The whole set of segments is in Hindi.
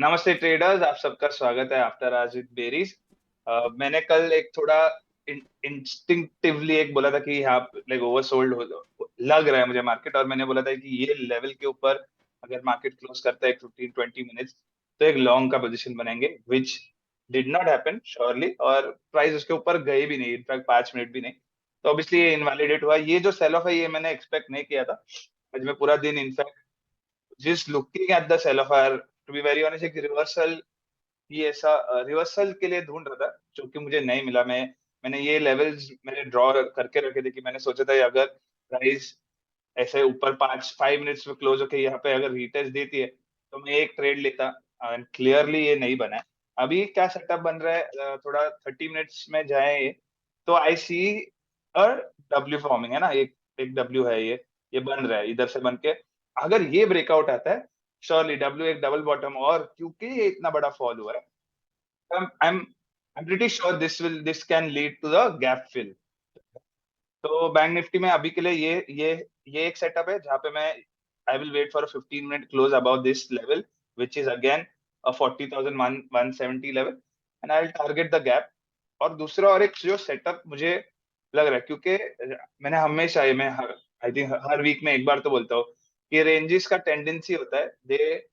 नमस्ते ट्रेडर्स, आप सबका स्वागत है आफ्टर आज विद बेरीज। मैंने कल एक थोड़ा इंस्टिंक्टिवली एक बोला था कि यहाँ लाइक ओवरसोल्ड हो लग रहा है मुझे मार्केट, और मैंने बोला था कि ये लेवल के ऊपर अगर मार्केट क्लोज करता है 15-20 मिनट्स तो एक लॉन्ग का पोजीशन बनाएंगे, which did not happen surely, और प्राइस उसके ऊपर गए भी नहीं, इनफैक्ट 5 मिनट भी नहीं। तो ऑब्वियसली ये इनवैलिडेट हुआ। ये जो सेल ऑफ है ये मैंने एक्सपेक्ट नहीं किया था। आज मैं पूरा दिन इनफैक्ट जिस looking at the sell off, to be very honest, एक रिवर्सल, ये ऐसा रिवर्सल के लिए ढूंढ रहा था जो कि मुझे नहीं मिला। मैंने ये लेवल्स मैंने ड्रॉ करके रखे थे कि मैंने सोचा था अगर प्राइस ऐसे ऊपर 5 5 मिनट्स में क्लोज होके यहाँ पे अगर रीटेस्ट देती है तो मैं एक ट्रेड लेता। एंड क्लियरली ये नहीं बना है। अभी क्या सेटअप बन रहा है, थोड़ा 30 मिनट्स में जाए ये, तो आई सी अ डब्ल्यू फॉर्मिंग है ना, एक डब्ल्यू है ये बन रहा है इधर से बन के। अगर ये ब्रेकआउट आता है श्योरली डब्ल्यू एक डबल बॉटम, और क्योंकि ये इतना बड़ा फॉल हुआ है, I'm I'm I'm pretty sure this can lead to the gap fill। तो बैंक निफ्टी में अभी के लिए ये एक सेटअप है जहां पे मैं I will wait for 15 minute close about this level, which is again 40,170 level, and I will target the gap. और दूसरा और एक जो सेटअप मुझे लग रहा है, क्योंकि मैंने हमेशा ये मैं आई थिंक हर वीक में एक बार तो बोलता हूँ कि रेंजेस का टेंडेंसी होता है, दे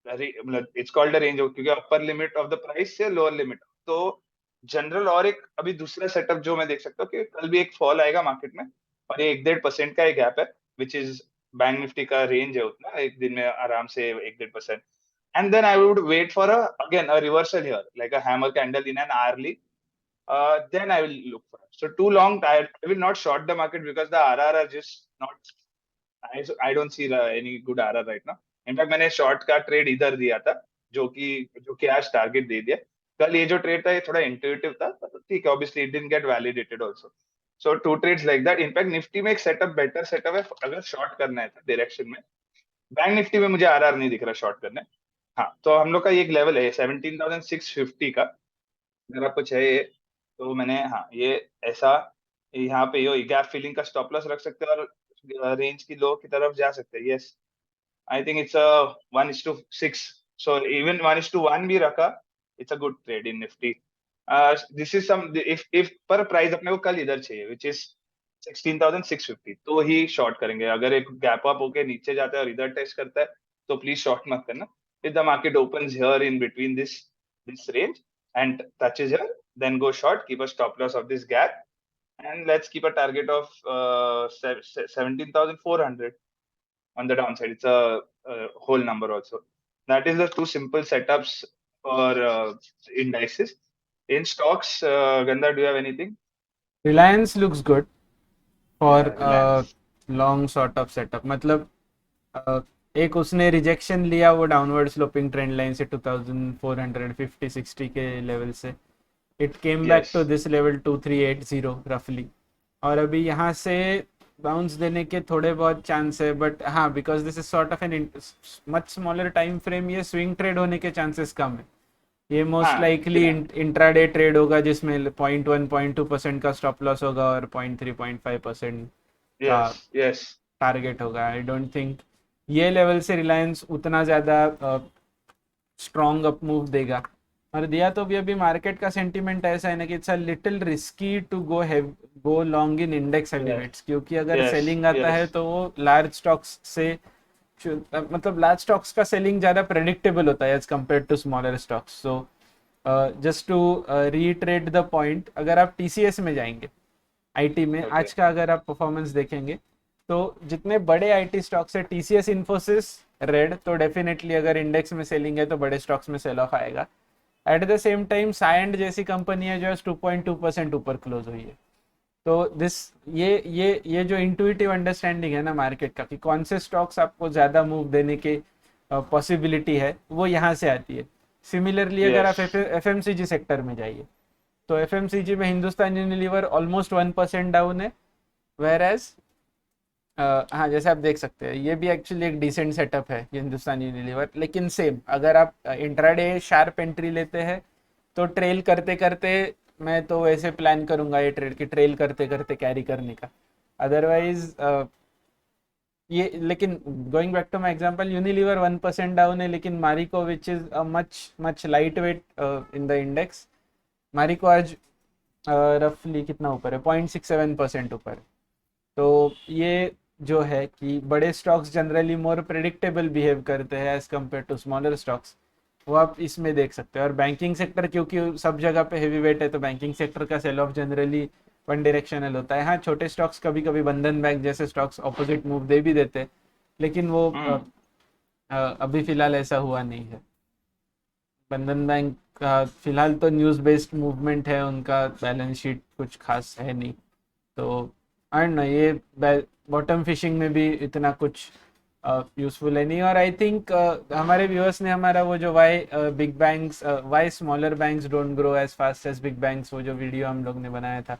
मतलब इट्स कॉल्ड अ रेंज, क्योंकि upper limit of the price से लोअर लिमिट। तो जनरल और एक अभी दूसरा सेटअप जो मैं देख सकता हूँ कि कल भी एक फॉल आएगा मार्केट में, और ये 1-1.5% का एक गैप है, विच इज बैंक निफ्टी का रेंज है उतना, एक दिन में आराम से 1-1.5%। And then I would wait for again a reversal here like a hammer candle in an hourly, then I will look for it. So too long, I will not short the market because the RR are just not, I don't see any good RR right now. In fact मैंने शॉर्ट का ट्रेड इधर दिया था, जो कि आज टारगेट दे दिया। कल ये जो ट्रेड था ये थोड़ा इंट्यूटिव था, तो ठीक है, obviously it didn't get validated also. So two trades like that. In fact Nifty में एक सेटअप, बेटर सेटअप है अगर शॉर्ट करना है डायरेक्शन में। बैंक निफ्टी में मुझे आरआर नहीं दिख रहा शॉर्ट करने। हाँ, तो हम लोग का ये एक लेवल है 17,650 का, अगर आपको चाहिए तो मैंने, हाँ, ये ऐसा यहाँ पे यो गैप फिलिंग का स्टॉप लॉस रख सकते हैं, और रेंज की लो की तरफ जा सकते हैं। Yes, I think it's 1:6, so even 1:1 भी रखा, it's a good trade in Nifty. This is some, if पर प्राइस अपने को कल इधर चाहिए विच इज 16,650, तो ही शॉर्ट करेंगे। अगर एक गैप अप होके नीचे जाता है और इधर टेस्ट करता है तो प्लीज शॉर्ट मत करना। If the market opens here in between this range and touches here, then go short, keep a stop loss of this gap, and let's keep a target of 17,400 on the downside. It's a whole number also. That is the two simple setups for indices. In stocks, Ganda, do you have anything? Reliance looks good for Yeah, Reliance. Long sort of setup मतलब uh, एक उसने रिजेक्शन लिया वो डाउनवर्ड स्लोपिंग ट्रेंड लाइन से 2450-60 के लेवल से it came back to Yes. This level 2380 रफली और अभी यहाँ से बाउंस देने के थोड़े बहुत चांस है बट हाँ because this is sort of an much smaller time frame ये स्विंग ट्रेड होने के चांसेस कम है ये मोस्ट हाँ, लाइकली इंट्राडे ट्रेड होगा जिसमें 0.1-0.2% का स्टॉप लॉस होगा और 0.3-0.5% का yes, yes. टारगेट होगा आई डोंट थिंक ये लेवल से रिलायंस उतना ज़्यादा स्ट्रॉन्ग अप मूव देगा और दिया तो भी अभी मार्केट का सेंटीमेंट ऐसा है ना कि it's a little risky to go long in index Yes, elevates क्योंकि अगर yes, सेलिंग आता है yes. तो वो लार्ज स्टॉक्स से मतलब लार्ज स्टॉक्स का सेलिंग ज़्यादा प्रेडिक्टेबल होता है as compare to smaller stocks so just to retreat the point अगर आप टीसीएस में जाएंगे आईटी में आज Okay. का अगर आप परफॉर्मेंस देखेंगे तो जितने बड़े आईटी स्टॉक्स है टीसीएस इन्फोसिस रेड तो डेफिनेटली अगर इंडेक्स में सेलिंग है तो बड़े स्टॉक्स में सेल ऑफ आएगा at the same time signed जैसी कंपनी है जो 2.2% ऊपर क्लोज हुई है तो दिस ये जो इंट्यूटिव अंडरस्टैंडिंग है ना मार्केट का कि कौन से स्टॉक्स आपको ज़्यादा मूव देने के पॉसिबिलिटी है वो यहाँ से आती है सिमिलरली अगर आप Yes. एफ सेक्टर में जाइए तो एफ में हिंदुस्तान यूनिलीवर ऑलमोस्ट 1% डाउन है वेर एज हाँ जैसे आप देख सकते हैं ये भी एक्चुअली एक डिसेंट सेटअप है हिंदुस्तान यूनिलीवर लेकिन सेम अगर आप इंट्राडे शार्प एंट्री लेते हैं तो ट्रेल करते करते मैं तो वैसे प्लान करूंगा ये ट्रेड की ट्रेल करते करते कैरी करने का अदरवाइज ये लेकिन going back to my example, Unilever 1% down है, लेकिन Marico which is a much much light weight in the index, Marico आज रफली कितना ऊपर है, 0.67% ऊपर है। तो ये जो है कि बड़े stocks generally more predictable behave करते हैं as compare to smaller stocks, वो आप इसमें देख सकते हैं। और बैंकिंग सेक्टर क्योंकि सब जगह पे हेवी वेट है, तो बैंकिंग सेक्टर का sell off generally one directional होता है। हाँ, छोटे स्टॉक्स कभी कभी बंधन बैंक जैसे स्टॉक्स ऑपोजिट मूव दे भी देते हैं, लेकिन वो हम्म। अभी फिलहाल ऐसा हुआ नहीं है। बंधन बैंक का फिलहाल तो न्यूज़ बेस्ड मूवमेंट है, उनका बैलेंस शीट कुछ खास है नहीं, तो आई ना ये बॉटम फिशिंग में भी इतना कुछ यूजफुल है नहीं। और आई थिंक हमारे व्यूअर्स ने हमारा वो जो why big banks, why smaller banks don't grow as fast as big banks, वो जो वीडियो हम लोग ने बनाया था,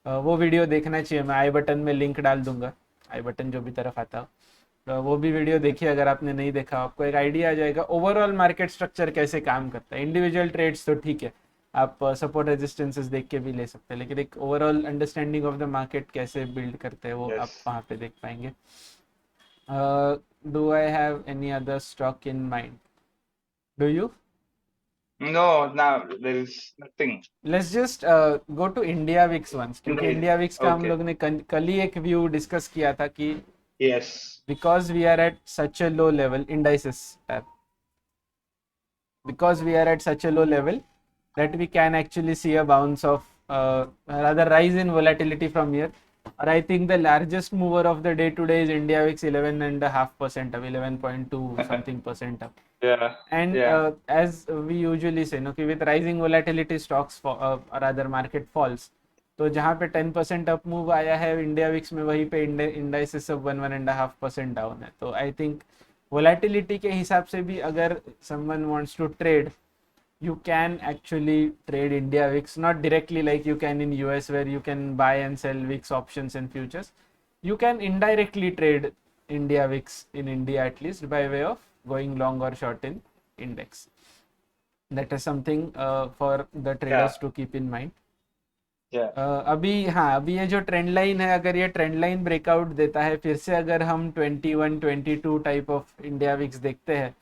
वो वीडियो देखना चाहिए। मैं आई बटन में लिंक डाल दूंगा, आई बटन जो भी तरफ आता हो, तो वो भी वीडियो देखिए अगर आपने नहीं देखा, आपको एक आइडिया आ जाएगा ओवरऑल मार्केट स्ट्रक्चर कैसे काम करता है। इंडिविजुअल ट्रेड्स तो ठीक है, आप सपोर्ट रेजिस्टेंसेस देख के भी ले सकते हैं, लेकिन एक overall understanding of the market कैसे बिल्ड करते हैं वो आप यस। वहाँ पे देख पाएंगे। Do I have any other stock in mind, do you? No, ना, there is nothing. Let's just go to India VIX once, क्योंकि इंडिया विक्स का हम ओके। लोग ने कल ही एक व्यू डिस्कस किया था कि yes. because we are at such a low level, indices tab, because we are at such a low level that we can actually see a bounce of rather rise in volatility from here. Or I think the largest mover of the day today is India VIX 11.5% up, 11.2 something percent up. Yeah. And Yeah. as we usually say, no, कि with rising volatility stocks rather market falls. तो जहाँ पे 10% अप मूव आया है इंडिया विक्स में, वहीं पे इंडाइसिस सब 1.5% डाउन है। तो आई थिंक वोलेटिलिटी के हिसाब से भी अगर someone wants to trade, you can actually trade India VIX, not directly like you can in US where you can buy and sell VIX options and futures. You can indirectly trade India VIX in India, at least by way of going long or short in index. That is something for the Yeah. traders to keep in mind. Yeah. अभी हाँ, अभी ये जो ट्रेंड लाइन है, अगर ये ट्रेंड लाइन ब्रेकआउट देता है फिर से, अगर हम 21-22 टाइप ऑफ इंडिया विक्स देखते हैं,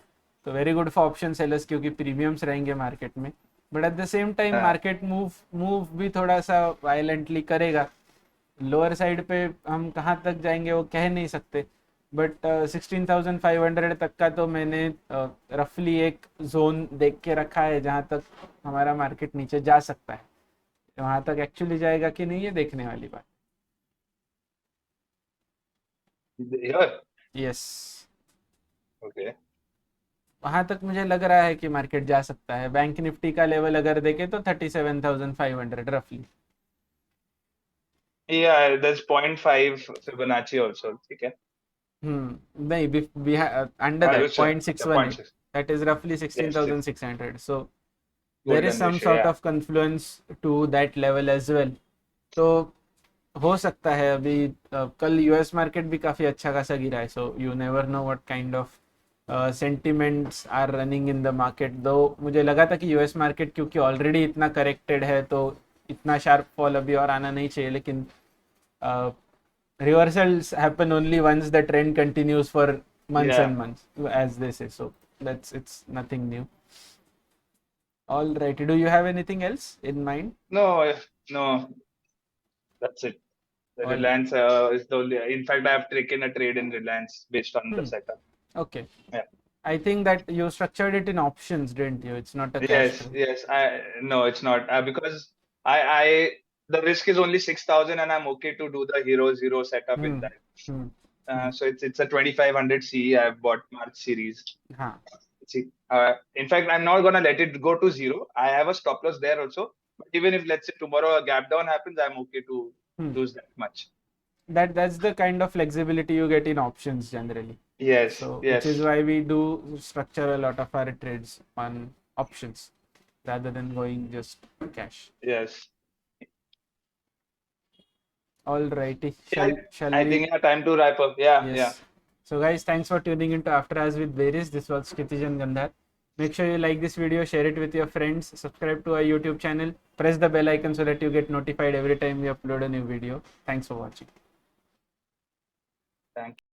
तो very good for option sellers, क्योंकि प्रीमियम्स रहेंगे मार्केट में। But at the same time Yeah. Market move move भी थोड़ा सा वायलेंटली करेगा। लोअर साइड पे हम कहाँ तक जाएंगे वो कह नहीं सकते, बट 16,500 तक का तो मैंने रफली एक जोन देख के रखा है जहाँ तक हमारा मार्केट नीचे जा सकता है। वहां तक एक्चुअली जाएगा कि नहीं, ये देखने वाली बात। Here. Yes, Okay. वहां तक मुझे लग रहा है कि मार्केट जा सकता है। बैंक निफ्टी का लेवल अगर देखे तो 37,500 रफली। Yeah, there's 0.5 Fibonacci also. ठीक है। नहीं, अंडर दैट अच्छा, अच्छा, 0.618, 0.6। that is roughly Yes, yes. 16,600, so there is Golden some ratio, sort yeah. of confluence to that level as well। तो हो सकता है अभी कल यूएस मार्केट भी काफी अच्छा खासा गिरा है, so you never know what kind of sentiments are running in the market. दो मुझे लगा था कि यूएस मार्केट क्योंकि ऑलरेडी इतना करेक्टेड है तो इतना शार्प फॉल अभी और आना नहीं चाहिए, लेकिन reversals happen only once the trend continues for months Yeah. and months, as they say, so that's it's nothing new। All right, do you have anything else in mind? No, no, that's it. The All Reliance is the only. In fact, I have taken a trade in Reliance based on the setup. okay, Yeah. I think that you structured it in options, didn't you? It's not a cash Yes, trade. yes. No, it's not because I the risk is only 6,000 and I'm okay to do the Hero Zero setup in hmm that. hmm hmm So it's a 2500 CE. I've bought March series. हाँ, See, in fact, I'm not gonna let it go to zero. I have a stop loss there also. But even if let's say tomorrow a gap down happens, I'm okay to hmm. lose that much. That's the kind of flexibility you get in options generally, Yes, so which is yes, why we do structure a lot of our trades on options rather than going just cash. yes. Alrighty, Yeah, shall I we? think yeah, time to wrap up. Yeah, yeah. Yes. So guys, thanks for tuning into After Hours with Various. This was Kshitijan Gandhar. Make sure you like this video, share it with your friends, subscribe to our YouTube channel, press the bell icon so that you get notified every time we upload a new video. Thanks for watching. Thank you.